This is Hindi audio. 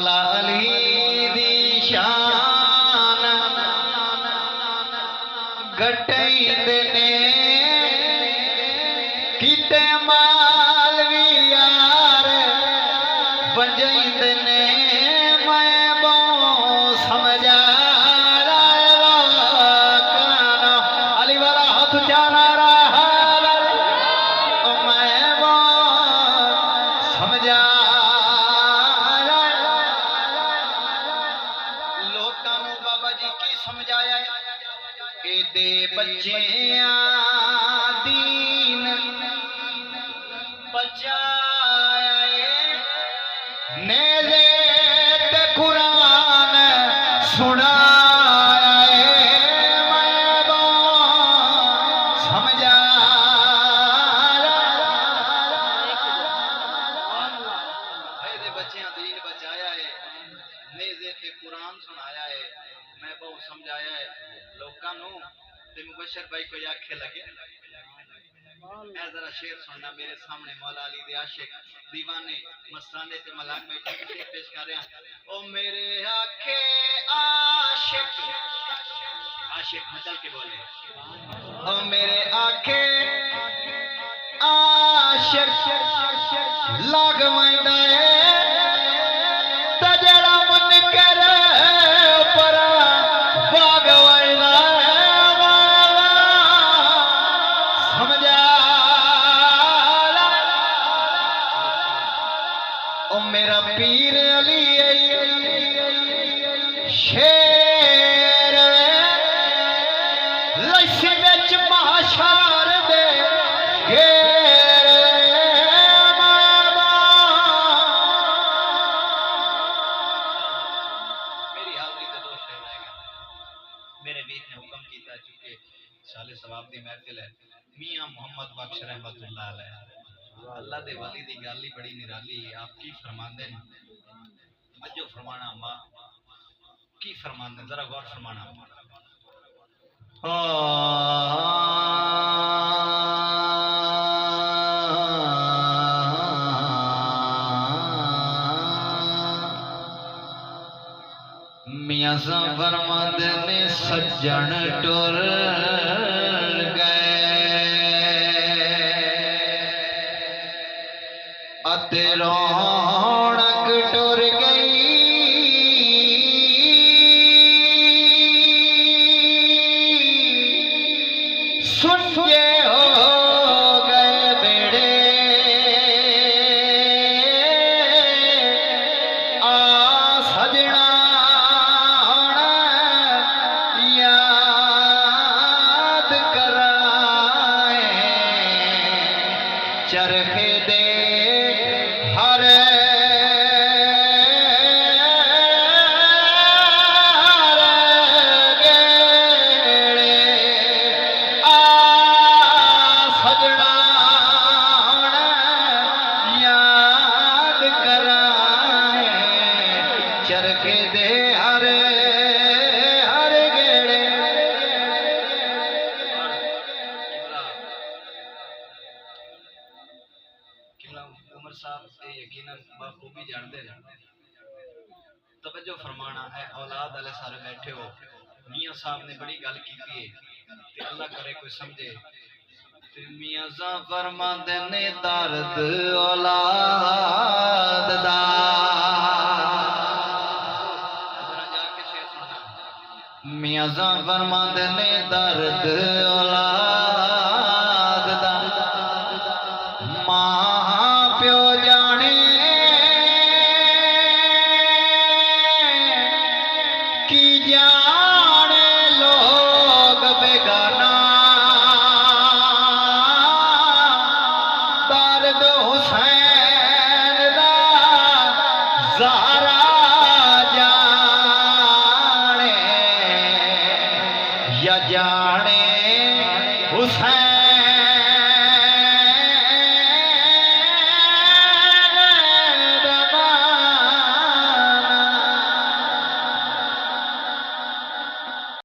मौला अली दी शान गटाइंदे ने किते मालवी यार बजाइंदे ने मैं बहु समझा अली वाला हाथ जाना रहा मैं बहु समझा बाबा जी की समझाया दे बच्चियां दीन बचाया नेज़े ते कुरान सुनाया मैं बहु समझा दे बच्चियां दीन बचाया है नेज़े ते कुरान सुनाया है मैं बहु समझाया है लोगों नू ते मुबशर भाई को आखे लगे मैं जरा शेर सुनना मेरे सामने मौला अली दे आशिक दीवाने मस्ताने ते मलाक में शेर पेश कर रहे हैं ओ मेरे आखे आशिक आशिक मचल के बोले ओ मेरे आखे आशिक लागवांदा है तजड़ा मन कर मेरा पीर अली शेर लस्सी विच महाशार दे घेर मेरी हाजरी दे दो शेर रह गए मेरे वीर ने हुक्म किया चुके साले सवाब दी महफिल है मियां मोहम्मद बख्श रहमतुल्लाह अलैह अल्लाह दे वली दी गल ही बड़ी निराली है आप की फरमांदे हैं अजो फरमाना अम्मा की फरमांदे जरा गौर फरमाना मियां सा फरमांदे ने सज्जन टुर अते रौनक टुर गई सुन के हो गए बेड़े आ सजना याद कराए चरखे दे चरखे दे हरे हरे गेड़े उमर साहब यकीनन बखूबी जानते हैं तवज्जो फरमाना है औलाद वाले सारे बैठे हो मियां साहब ने बड़ी गल की है ते अल्लाह करे कोई समझे ते मियां साहब फरमाते ने दर्द औलाद दा मियां साहब फरमाते ने दर्द औलाद दा मां प्यो जाने की जाने लोग बेगाना दर्द हुसैन दा ज़हरा या जाने हुसैन